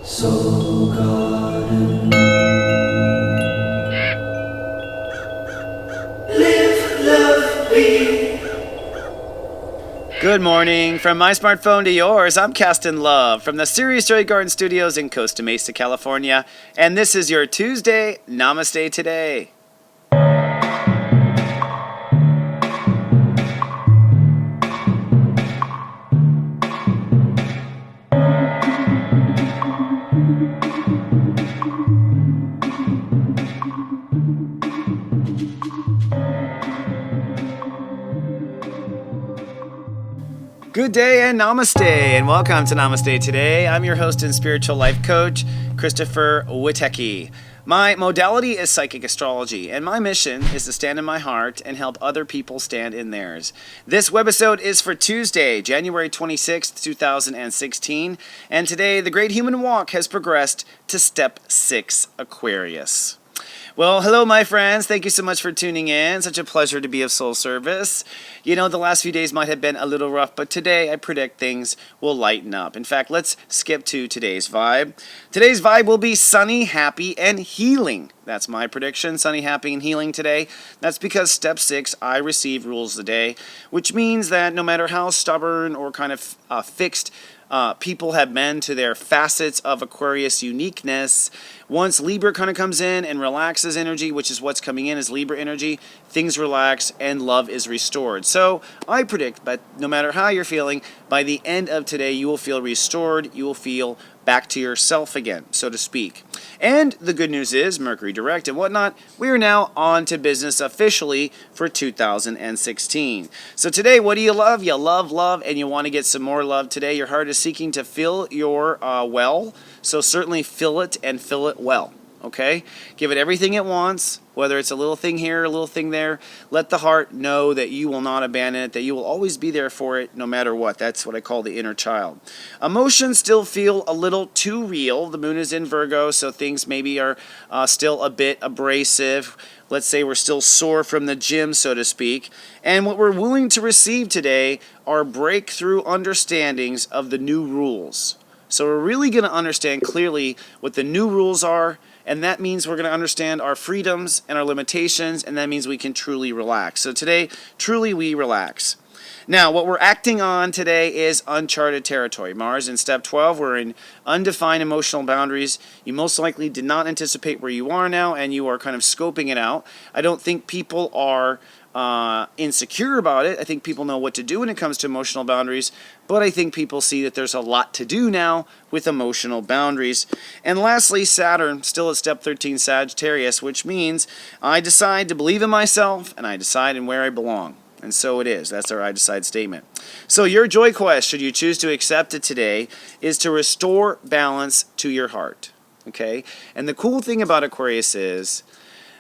Soul Garden. Live, love, be. Good morning. From my smartphone to yours, I'm Castin Love from the Sirius Joy Garden Studios in Costa Mesa, California. And this is your Tuesday Namaste Today. Good day and namaste, and welcome to Namaste Today. I'm your host and spiritual life coach, Christopher Witecki. My modality is psychic astrology, and my mission is to stand in my heart and help other people stand in theirs. This webisode is for Tuesday, January 26th, 2016, and today the Great Human Walk has progressed to Step 6, Aquarius. Well, hello, my friends. Thank you so much for tuning in. Such a pleasure to be of soul service. You know, the last few days might have been a little rough, but today I predict things will lighten up. In fact, let's skip to today's vibe. Today's vibe will be sunny, happy, and healing. That's my prediction, sunny, happy, and healing today. That's because Step 6, I receive rules the day, which means that no matter how stubborn or kind of fixed people have been to their facets of Aquarius uniqueness, once Libra kind of comes in and relaxes energy, which is what's coming in is Libra energy, things relax and love is restored. So I predict, but no matter how you're feeling, by the end of today you will feel restored, you will feel back to yourself again, so to speak. And the good news is, Mercury direct and whatnot, we are now on to business officially for 2016. So today, what do you love? You love love, and you want to get some more love today. Your heart is seeking to fill your well, so certainly fill it and fill it well. Okay? Give it everything it wants, whether it's a little thing here, a little thing there. Let the heart know that you will not abandon it, that you will always be there for it no matter what. That's what I call the inner child. Emotions still feel a little too real. The moon is in Virgo, so things maybe are still a bit abrasive. Let's say we're still sore from the gym, so to speak. And what we're willing to receive today are breakthrough understandings of the new rules. So we're really going to understand clearly what the new rules are, and that means we're going to understand our freedoms and our limitations, and that means we can truly relax. So today, truly we relax. Now, what we're acting on today is uncharted territory. Mars in Step 12, we're in undefined emotional boundaries. You most likely did not anticipate where you are now, and you are kind of scoping it out. I don't think people are insecure about it. I think people know what to do when it comes to emotional boundaries, but I think people see that there's a lot to do now with emotional boundaries. And lastly, Saturn, still at Step 13 Sagittarius, which means I decide to believe in myself and I decide in where I belong. And so it is. That's our I decide statement. So your joy quest, should you choose to accept it today, is to restore balance to your heart. Okay? And the cool thing about Aquarius is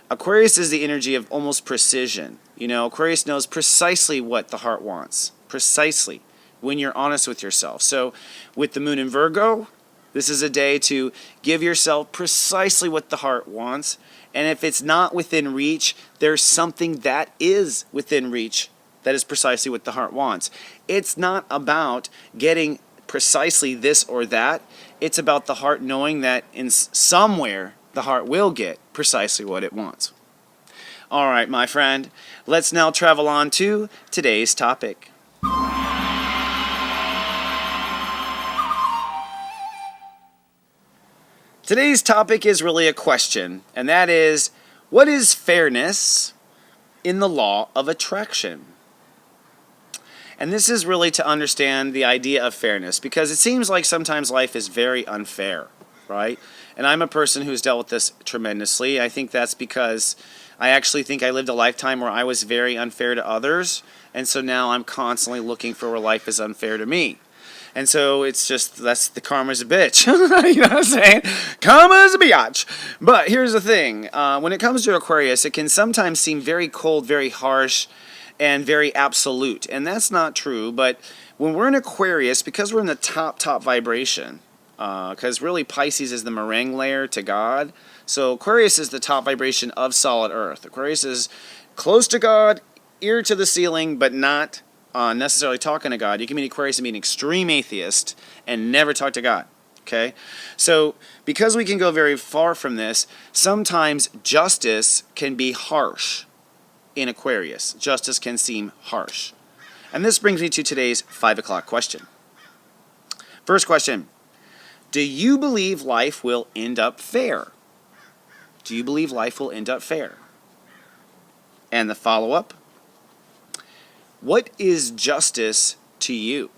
the energy of almost precision. You know, Aquarius knows precisely what the heart wants. Precisely. When you're honest with yourself. So with the moon in Virgo, this is a day to give yourself precisely what the heart wants. And if it's not within reach, there's something that is within reach that is precisely what the heart wants. It's not about getting precisely this or that. It's about the heart knowing that in somewhere the heart will get precisely what it wants. All right, my friend, let's now travel on to today's topic. Today's topic is really a question, and that is, what is fairness in the law of attraction? And this is really to understand the idea of fairness, because it seems like sometimes life is very unfair, right? And I'm a person who's dealt with this tremendously. I think that's because I actually think I lived a lifetime where I was very unfair to others, and so now I'm constantly looking for where life is unfair to me. And so it's just, that's the karma's a bitch. You know what I'm saying? Karma's a biatch. But here's the thing. When it comes to Aquarius, it can sometimes seem very cold, very harsh, and very absolute. And that's not true. But when we're in Aquarius, because we're in the top vibration, because really Pisces is the meringue layer to God. So Aquarius is the top vibration of solid Earth. Aquarius is close to God, ear to the ceiling, but not necessarily talking to God. You can be an Aquarius and be an extreme atheist and never talk to God. Okay? So because we can go very far from this, sometimes justice can be harsh in Aquarius. Justice can seem harsh. And this brings me to today's 5 o'clock question. First question. Do you believe life will end up fair? Do you believe life will end up fair? And the follow-up. What is justice to you?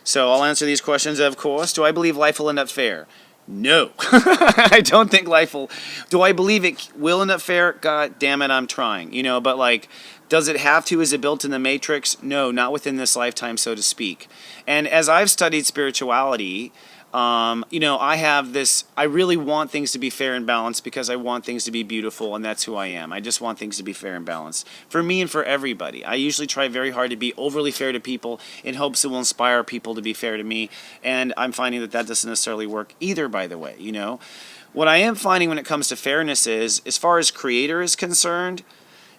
So I'll answer these questions, of course. Do I believe life will end up fair? No. I don't think life will. Do I believe it will end up fair? God damn it, I'm trying. But like, does it have to? Is it built in the matrix? No, not within this lifetime, so to speak. And as I've studied spirituality, I really want things to be fair and balanced because I want things to be beautiful, and that's who I am. I just want things to be fair and balanced for me and for everybody. I usually try very hard to be overly fair to people in hopes it will inspire people to be fair to me, and I'm finding that doesn't necessarily work either, by the way. What I am finding when it comes to fairness is, as far as creator is concerned,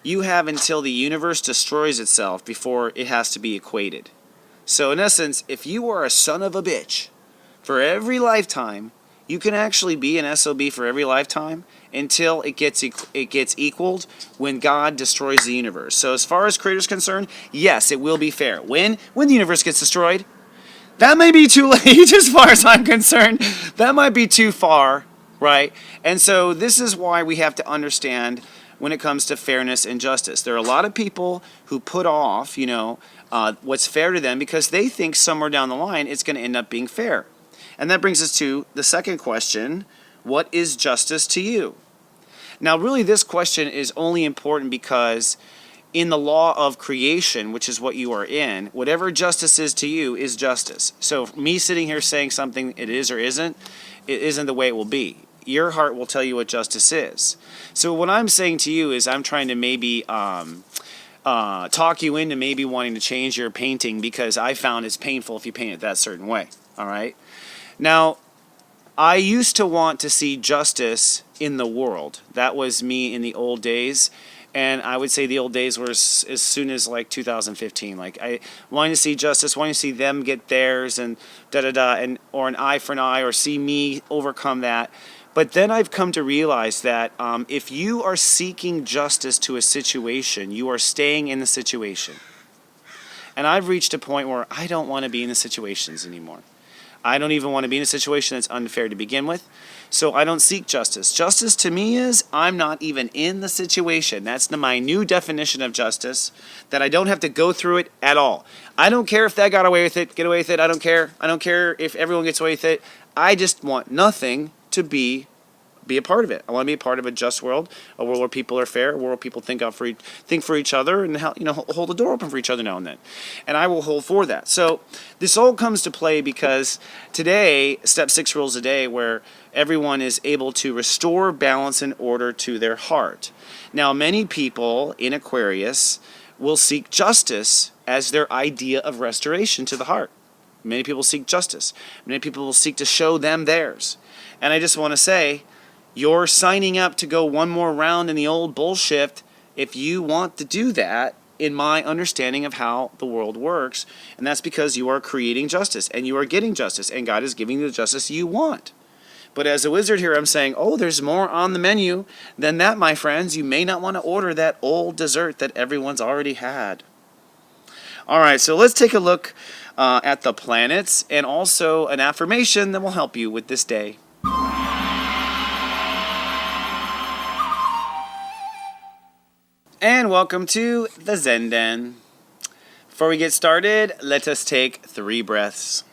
you have until the universe destroys itself before it has to be equated. So in essence, if you are a son of a bitch for every lifetime, you can actually be an SOB for every lifetime until it gets equaled when God destroys the universe. So as far as creator is concerned, yes, it will be fair. When the universe gets destroyed, that may be too late as far as I'm concerned. That might be too far, right? And so this is why we have to understand when it comes to fairness and justice. There are a lot of people who put off, what's fair to them because they think somewhere down the line it's going to end up being fair. And that brings us to the second question. What is justice to you? Now, really, this question is only important because in the law of creation, which is what you are in, whatever justice is to you is justice. So me sitting here saying something it is or isn't, it isn't the way it will be. Your heart will tell you what justice is. So what I'm saying to you is I'm trying to maybe talk you into maybe wanting to change your painting because I found it's painful if you paint it that certain way. All right? Now, I used to want to see justice in the world. That was me in the old days. And I would say the old days were as soon as like 2015. Like I wanted to see justice, wanting to see them get theirs and and or an eye for an eye, or see me overcome that. But then I've come to realize that if you are seeking justice to a situation, you are staying in the situation. And I've reached a point where I don't want to be in the situations anymore. I don't even want to be in a situation that's unfair to begin with. So I don't seek justice. Justice to me is I'm not even in the situation. That's my new definition of justice, that I don't have to go through it at all. I don't care if that got away with it, get away with it. I don't care. I don't care if everyone gets away with it. I just want nothing to be a part of it. I want to be a part of a just world, a world where people are fair, a world where people think for each other, and hold the door open for each other now and then. And I will hold for that. So this all comes to play because today, step 6 rules a day, where everyone is able to restore balance and order to their heart. Now, many people in Aquarius will seek justice as their idea of restoration to the heart. Many people seek justice. Many people will seek to show them theirs. And I just want to say, you're signing up to go one more round in the old bullshit if you want to do that, in my understanding of how the world works. And that's because you are creating justice and you are getting justice, and God is giving you the justice you want. But as a wizard here, I'm saying, there's more on the menu than that, my friends. You may not want to order that old dessert that everyone's already had. All right, so let's take a look at the planets and also an affirmation that will help you with this day. And welcome to the Zen Den. Before we get started, let us take 3 breaths.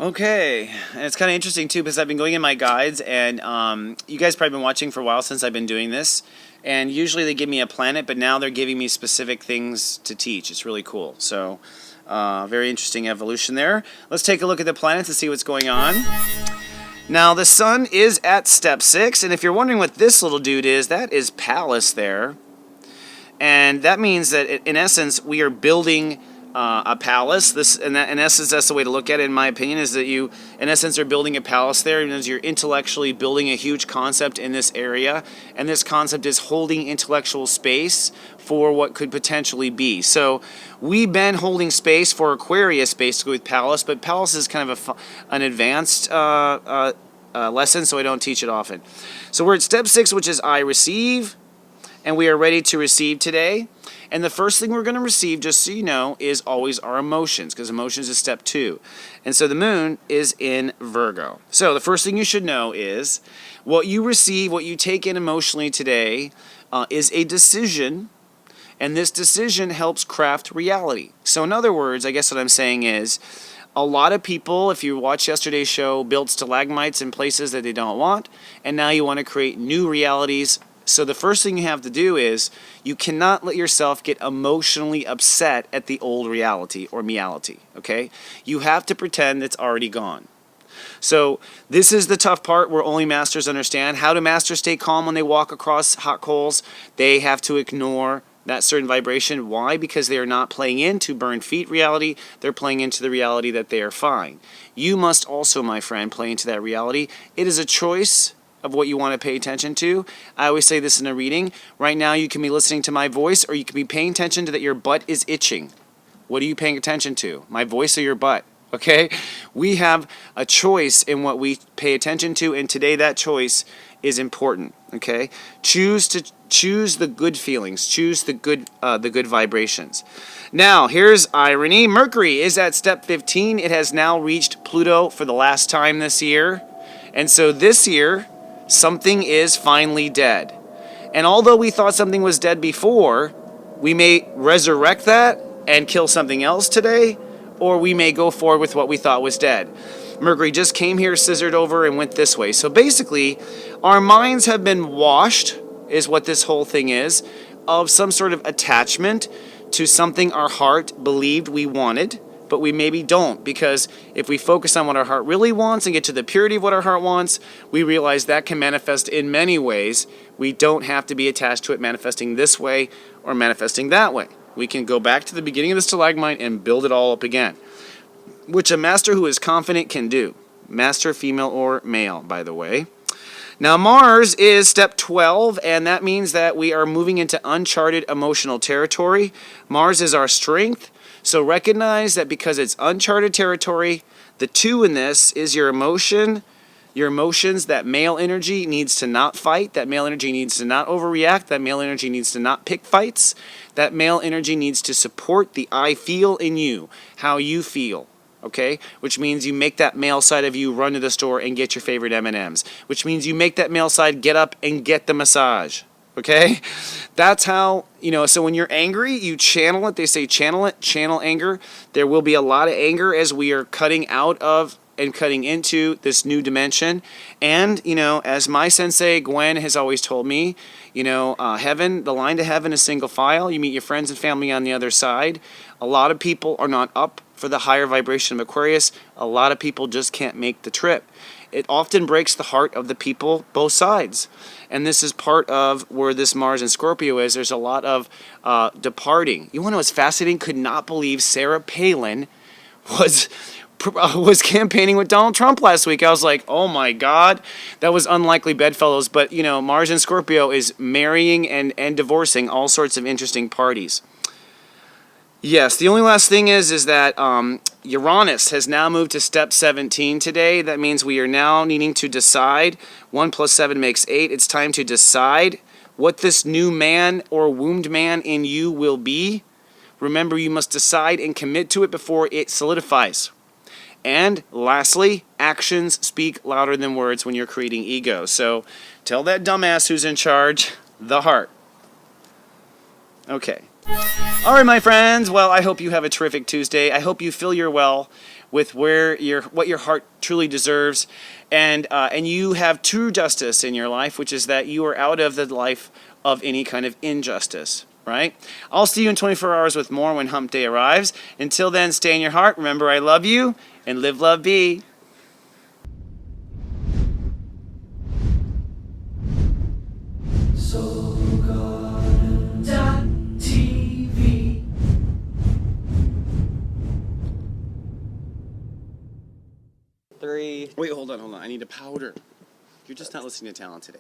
Okay, and it's kind of interesting too because I've been going in my guides, and you guys probably been watching for a while since I've been doing this, and usually they give me a planet, but now they're giving me specific things to teach. It's really cool. So very interesting evolution there. Let's take a look at the planets and see what's going on. Now the sun is at step 6, and if you're wondering what this little dude is, that is Pallas there, and that means that in essence we are building a palace. In essence, that's the way to look at it, in my opinion, is that you, in essence, are building a palace there, and as you're intellectually building a huge concept in this area, and this concept is holding intellectual space for what could potentially be. So we've been holding space for Aquarius, basically, with Palace, but Palace is kind of an advanced lesson, so I don't teach it often. So we're at step 6, which is I receive, and we are ready to receive today. And the first thing we're going to receive, just so you know, is always our emotions, because emotions is step 2. And so the moon is in Virgo. So the first thing you should know is what you receive, what you take in emotionally today, is a decision, and this decision helps craft reality. So in other words, I guess what I'm saying is, a lot of people, if you watch yesterday's show, build stalagmites in places that they don't want, and now you want to create new realities. So the first thing you have to do is you cannot let yourself get emotionally upset at the old reality or meality, okay? You have to pretend it's already gone. So this is the tough part where only masters understand. How do masters stay calm when they walk across hot coals? They have to ignore that certain vibration. Why? Because they are not playing into burn feet reality. They're playing into the reality that they are fine. You must also, my friend, play into that reality. It is a choice of what you want to pay attention to. I always say this in a reading. Right now you can be listening to my voice, or you can be paying attention to that your butt is itching. What are you paying attention to? My voice or your butt? Okay? We have a choice in what we pay attention to, and today that choice is important. Okay? Choose the good feelings. Choose the good vibrations. Now, here's irony. Mercury is at step 15. It has now reached Pluto for the last time this year. And so this year, something is finally dead. And although we thought something was dead before, we may resurrect that and kill something else today, or we may go forward with what we thought was dead. Mercury just came here, scissored over, and went this way. So basically, our minds have been washed, is what this whole thing is, of some sort of attachment to something our heart believed we wanted, but we maybe don't, because if we focus on what our heart really wants and get to the purity of what our heart wants, we realize that can manifest in many ways. We don't have to be attached to it manifesting this way or manifesting that way. We can go back to the beginning of the stalagmite and build it all up again, which a master who is confident can do. Master, female or male, by the way. Now Mars is step 12, and that means that we are moving into uncharted emotional territory. Mars is our strength. So recognize that because it's uncharted territory, the 2 in this is your emotion, your emotions. That male energy needs to not fight. That male energy needs to not overreact. That male energy needs to not pick fights. That male energy needs to support the I feel in you, how you feel. Okay? Which means you make that male side of you run to the store and get your favorite M&Ms. Which means you make that male side get up and get the massage. Okay? That's how, so when you're angry, you channel it. They say channel it, channel anger. There will be a lot of anger as we are cutting out of and cutting into this new dimension. And, as my sensei, Gwen, has always told me, heaven, the line to heaven is single file. You meet your friends and family on the other side. A lot of people are not up for the higher vibration of Aquarius. A lot of people just can't make the trip. It often breaks the heart of the people, both sides. And this is part of where this Mars in Scorpio is. There's a lot of departing. You want to know what's fascinating? Could not believe Sarah Palin was campaigning with Donald Trump last week. I was like, oh my God, that was unlikely bedfellows. But, Mars in Scorpio is marrying and divorcing all sorts of interesting parties. Yes, the only last thing is that Uranus has now moved to step 17 today. That means we are now needing to decide. 1 + 7 makes 8. It's time to decide what this new man or wombed man in you will be. Remember, you must decide and commit to it before it solidifies. And lastly, actions speak louder than words when you're creating ego. So tell that dumbass who's in charge, the heart. Okay. All right, my friends. Well, I hope you have a terrific Tuesday. I hope you fill your well with what your heart truly deserves, and you have true justice in your life, which is that you are out of the life of any kind of injustice. Right? I'll see you in 24 hours with more when Hump Day arrives. Until then, stay in your heart. Remember, I love you, and live, love, be. So. Wait, hold on. I need a powder. You're just not listening to talent today.